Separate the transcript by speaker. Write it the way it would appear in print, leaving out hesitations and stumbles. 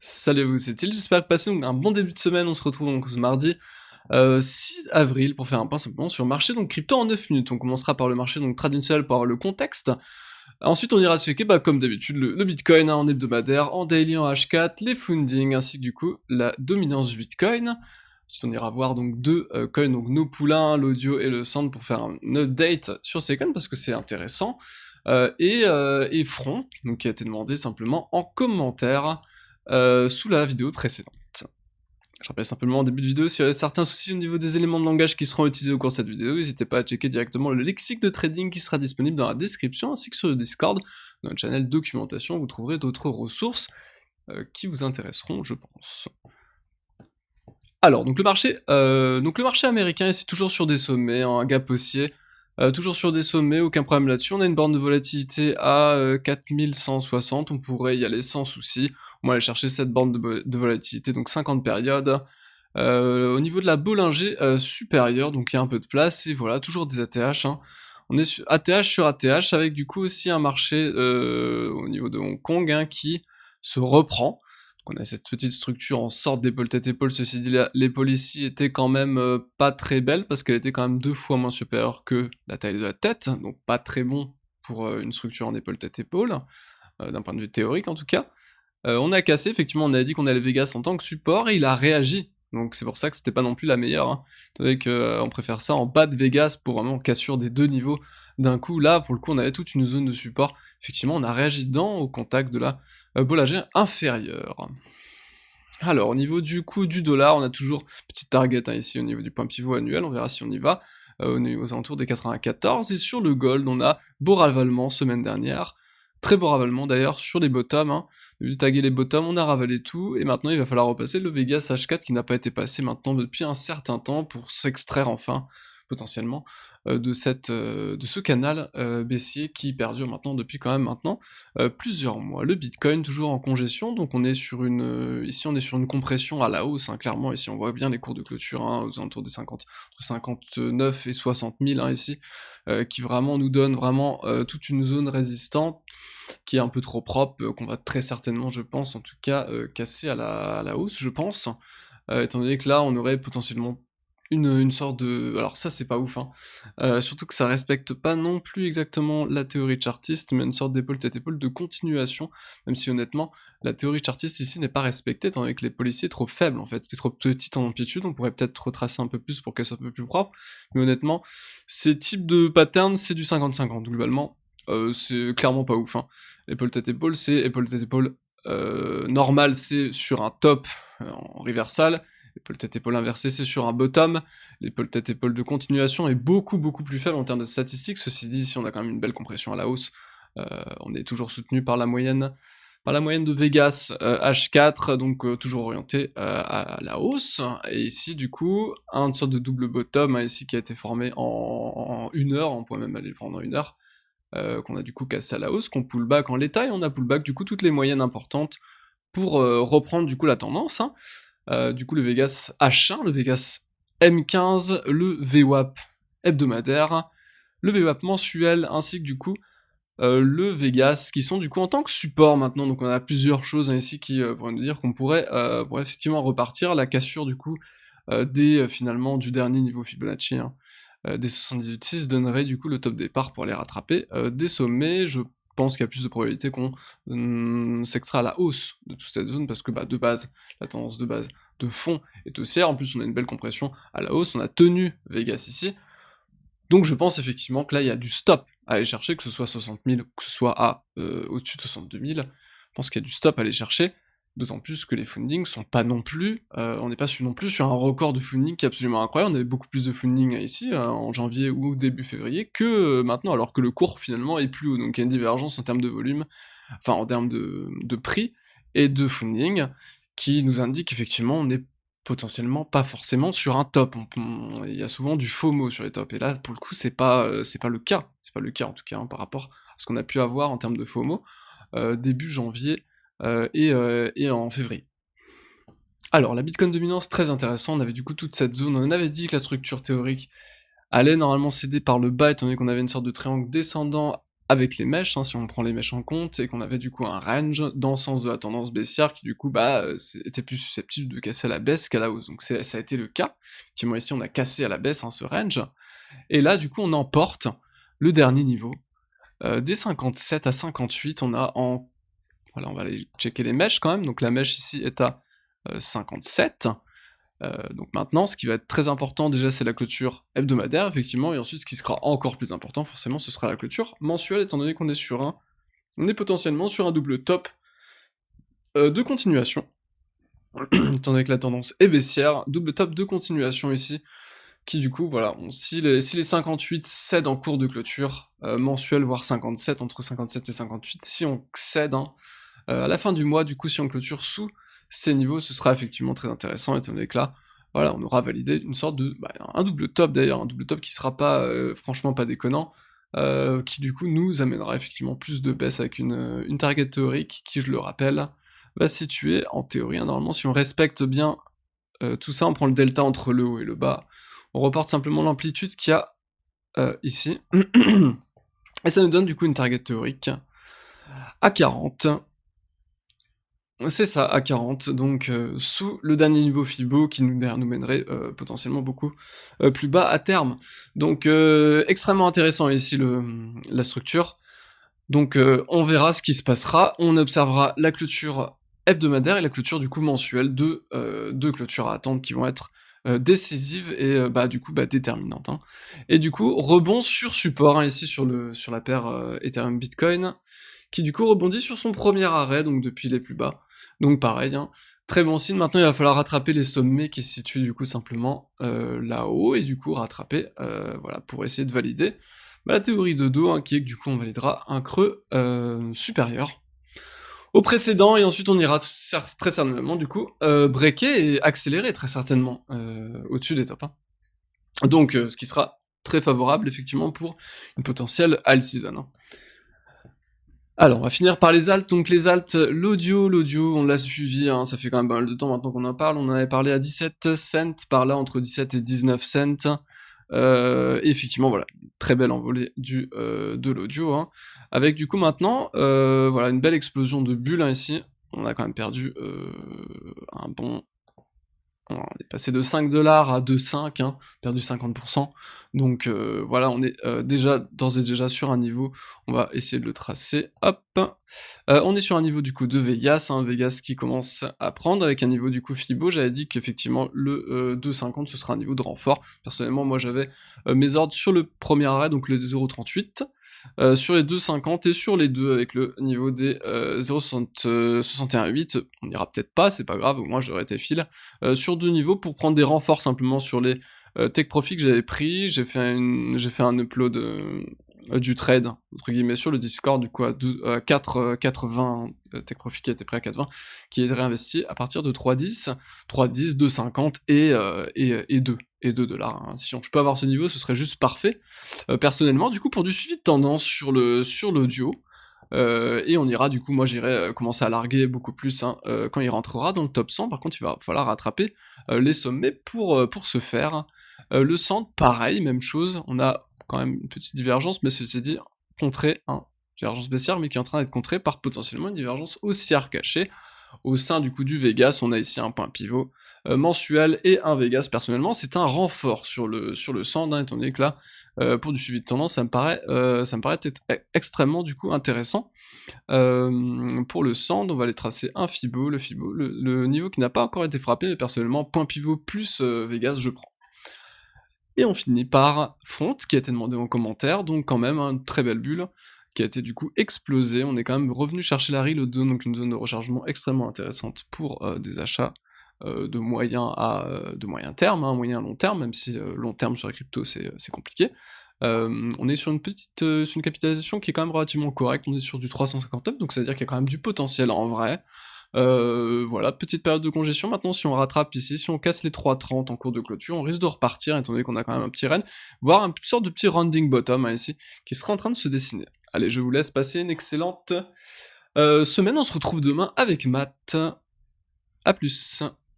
Speaker 1: Salut à vous, c'est Thiel, j'espère que passez donc un bon début de semaine. On se retrouve donc ce mardi 6 avril pour faire un point simplement sur le marché donc crypto en 9 minutes. On commencera par le marché donc traditionnel pour avoir le contexte. Ensuite on ira checker comme d'habitude le Bitcoin en hebdomadaire, en daily, en H4, les fundings ainsi que du coup la dominance du Bitcoin. Ensuite on ira voir donc deux coins, donc nos poulains, l'audio et le sound pour faire un update sur ces coins parce que c'est intéressant. Et Front, donc qui a été demandé simplement en commentaire sous la vidéo précédente. Je rappelle simplement en début de vidéo, s'il y avait certains soucis au niveau des éléments de langage qui seront utilisés au cours de cette vidéo, n'hésitez pas à checker directement le lexique de trading qui sera disponible dans la description, ainsi que sur le Discord, dans notre channel documentation, vous trouverez d'autres ressources qui vous intéresseront, je pense. Alors, donc le marché américain, c'est toujours sur des sommets, un gap haussier, toujours sur des sommets, aucun problème là-dessus. On a une borne de volatilité à 4160, on pourrait y aller sans souci. On va aller chercher cette borne de volatilité, donc 50 périodes. Au niveau de la Bollinger supérieure, donc il y a un peu de place, et voilà, toujours des ATH. Hein. On est sur ATH sur ATH, avec du coup aussi un marché au niveau de Hong Kong hein, qui se reprend. Donc on a cette petite structure en sorte d'épaule tête épaule, ceci dit l'épaule ici était quand même pas très belle, parce qu'elle était quand même 2 fois moins supérieure que la taille de la tête, donc pas très bon pour une structure en épaule tête épaule, d'un point de vue théorique en tout cas. On a cassé, effectivement, on a dit qu'on allait Vegas en tant que support, et il a réagi. Donc c'est pour ça que c'était pas non plus la meilleure. Hein. Tandis qu'on préfère ça en bas de Vegas pour vraiment cassure des deux niveaux d'un coup. Là, pour le coup, on avait toute une zone de support. Effectivement, on a réagi dedans au contact de la Bollinger inférieure. Alors, au niveau du coût du dollar, on a toujours petite target hein, ici au niveau du point pivot annuel, on verra si on y va, aux alentours des 94, et sur le gold, on a beau ravalement semaine dernière, très beau ravalement d'ailleurs sur les bottoms, hein. On a vu taguer les bottoms, on a ravalé tout, et maintenant il va falloir repasser le Vegas H4 qui n'a pas été passé maintenant depuis un certain temps pour s'extraire enfin, potentiellement, de ce canal baissier qui perdure maintenant depuis quand même maintenant plusieurs mois. Le Bitcoin toujours en congestion, donc on est sur ici on est sur une compression à la hausse, hein, clairement, ici on voit bien les cours de clôture, hein, aux alentours des 50, entre 59 et 60 000 hein, ici, qui vraiment nous donne vraiment toute une zone résistante, qui est un peu trop propre, qu'on va très certainement, je pense, en tout cas, casser à la hausse, je pense, étant donné que là, on aurait potentiellement une sorte de... Alors ça, c'est pas ouf, hein. Surtout que ça respecte pas non plus exactement la théorie chartiste, mais une sorte d'épaule tête épaule de continuation, même si honnêtement, la théorie chartiste ici n'est pas respectée, étant donné que les policiers sont trop faibles, en fait, c'est trop petite en amplitude, on pourrait peut-être retracer un peu plus pour qu'elle soit un peu plus propre, mais honnêtement, ces types de patterns, c'est du 50-50, globalement, c'est clairement pas ouf, hein. Épaule tête épaule, c'est épaule tête épaule normal, c'est sur un top en reversal, l'épaule tête épaule inversée, c'est sur un bottom, l'épaule tête épaule de continuation est beaucoup plus faible en termes de statistiques, ceci dit, ici on a quand même une belle compression à la hausse, on est toujours soutenu par la moyenne de Vegas H4, donc toujours orienté à la hausse, et ici du coup, une sorte de double bottom, hein, ici qui a été formé en 1 heure, on pourrait même aller le prendre en 1 heure, qu'on a du coup cassé à la hausse, qu'on pull back en l'état, et on a pull back du coup toutes les moyennes importantes pour reprendre du coup la tendance, hein. Du coup le Vegas H1, le Vegas M15, le VWAP hebdomadaire, le VWAP mensuel, ainsi que du coup le Vegas, qui sont du coup en tant que support maintenant, donc on a plusieurs choses hein, ici qui pourraient nous dire qu'on pourrait effectivement repartir, la cassure du coup finalement du dernier niveau Fibonacci, hein, des 78,6 donnerait du coup le top départ pour aller rattraper des sommets. Je pense qu'il y a plus de probabilité qu'on s'extrait à la hausse de toute cette zone, parce que de base, la tendance de base de fond est haussière, en plus on a une belle compression à la hausse, on a tenu Vegas ici, donc je pense effectivement que là il y a du stop à aller chercher, que ce soit 60 000 ou que ce soit au-dessus de 62 000, je pense qu'il y a du stop à aller chercher, d'autant plus que les fundings sont pas non plus, on n'est pas non plus sur un record de funding qui est absolument incroyable, on avait beaucoup plus de funding ici, en janvier ou début février, que maintenant, alors que le cours finalement est plus haut, donc il y a une divergence en termes de volume, enfin en termes de prix et de funding, qui nous indique qu'effectivement on est potentiellement pas forcément sur un top, il y a souvent du FOMO sur les tops, et là pour le coup c'est pas le cas, en tout cas, hein, par rapport à ce qu'on a pu avoir en termes de FOMO, début janvier, et en février. Alors, la Bitcoin dominance, très intéressant, on avait du coup toute cette zone, on avait dit que la structure théorique allait normalement céder par le bas, étant donné qu'on avait une sorte de triangle descendant avec les mèches, hein, si on prend les mèches en compte, et qu'on avait du coup un range dans le sens de la tendance baissière qui du coup était plus susceptible de casser à la baisse qu'à la hausse. Donc ça a été le cas. Effectivement ici on a cassé à la baisse hein, ce range, et là du coup on emporte le dernier niveau. Des 57 à 58, on a en... Voilà, on va aller checker les mèches quand même, donc la mèche ici est à 57, donc maintenant, ce qui va être très important, déjà, c'est la clôture hebdomadaire, effectivement, et ensuite, ce qui sera encore plus important, forcément, ce sera la clôture mensuelle, étant donné qu'on est on est potentiellement sur un double top de continuation, étant donné que la tendance est baissière, double top de continuation ici, qui du coup, voilà, si les 58 cèdent en cours de clôture mensuelle, voire 57, entre 57 et 58, si on cède, hein, à la fin du mois, du coup, si on clôture sous ces niveaux, ce sera effectivement très intéressant, étant donné que là, voilà, on aura validé une sorte de... un double top d'ailleurs, un double top qui sera pas, franchement pas déconnant, qui du coup nous amènera effectivement plus de baisse avec une target théorique, qui je le rappelle, va se situer en théorie, hein, normalement si on respecte bien tout ça, on prend le delta entre le haut et le bas, on reporte simplement l'amplitude qu'il y a ici, et ça nous donne du coup une target théorique à 40, c'est ça, à 40, donc sous le dernier niveau Fibo qui nous mènerait potentiellement beaucoup plus bas à terme. Donc extrêmement intéressant ici la structure. Donc on verra ce qui se passera, on observera la clôture hebdomadaire et la clôture du coup mensuelle, deux clôtures à attendre qui vont être décisives et du coup déterminantes. Hein. Et du coup, rebond sur support, hein, ici sur la paire Ethereum Bitcoin, qui du coup rebondit sur son premier arrêt, donc depuis les plus bas. Donc pareil, hein, très bon signe. Maintenant il va falloir rattraper les sommets qui se situent du coup simplement là-haut, et du coup rattraper, voilà, pour essayer de valider la théorie de dos, hein, qui est que du coup on validera un creux supérieur au précédent, et ensuite on ira très certainement du coup breaker et accélérer très certainement au-dessus des tops. Hein. Donc ce qui sera très favorable effectivement pour une potentielle alt season. Hein. Alors, on va finir par les alts. Donc les alts, l'audio, on l'a suivi, hein, ça fait quand même pas mal de temps maintenant qu'on en parle. On en avait parlé à 17 cents, par là, entre 17 et 19 cents. Et effectivement, voilà, très belle envolée de l'audio, hein, avec du coup maintenant, voilà, une belle explosion de bulles, hein, ici. On a quand même perdu un bon... On est passé de 5$ à 2,5, hein, perdu 50%. Donc voilà, on est d'ores et déjà sur un niveau, on va essayer de le tracer, hop. On est sur un niveau du coup de Vegas, hein, Vegas qui commence à prendre, avec un niveau du coup Fibo, j'avais dit qu'effectivement le 2,50 ce sera un niveau de renfort. Personnellement, moi j'avais mes ordres sur le premier arrêt, donc le 0,38, sur les 2,50 et sur les deux avec le niveau des 0,61,8, on ira peut-être pas, c'est pas grave, au moins j'aurais été fil, sur deux niveaux pour prendre des renforts simplement sur les take profit que j'avais pris. J'ai fait un upload du trade, entre guillemets, sur le Discord, du coup à 4,20, take profit qui a été pris à 4,20, qui est réinvesti à partir de 3,10, 2,50 et 2. Et 2$. Hein. Si je peux avoir ce niveau, ce serait juste parfait. Personnellement, du coup, pour du suivi de tendance sur l'audio, et on ira, du coup, moi j'irai commencer à larguer beaucoup plus hein, quand il rentrera dans le top 100. Par contre, il va falloir rattraper les sommets pour ce faire. Le centre, pareil, même chose. On a quand même une petite divergence, mais ceci dit, contrée, hein, divergence baissière, mais qui est en train d'être contrée par potentiellement une divergence haussière cachée. Au sein du coup du Vegas, on a ici un point pivot mensuel et un Vegas. Personnellement, c'est un renfort sur le sand, hein, étant donné que là, pour du suivi de tendance, ça me paraît être extrêmement du coup intéressant. Pour le sand, on va aller tracer un Fibo, le niveau qui n'a pas encore été frappé, mais personnellement, point pivot plus Vegas, je prends. Et on finit par Front, qui a été demandé en commentaire, donc quand même, une très belle bulle, qui a été du coup explosée. On est quand même revenu chercher la reload zone, donc une zone de rechargement extrêmement intéressante pour des achats de moyen terme, hein, moyen long terme, même si long terme sur la crypto c'est compliqué. On est sur une capitalisation qui est quand même relativement correcte, on est sur du 359, donc ça veut dire qu'il y a quand même du potentiel en vrai. Voilà, petite période de congestion. Maintenant, si on rattrape ici, si on casse les 3,30 en cours de clôture, on risque de repartir, étant donné qu'on a quand même un petit run, voire une sorte de petit rounding bottom, hein, ici, qui sera en train de se dessiner. Allez, je vous laisse passer une excellente semaine, on se retrouve demain avec Matt. A plus.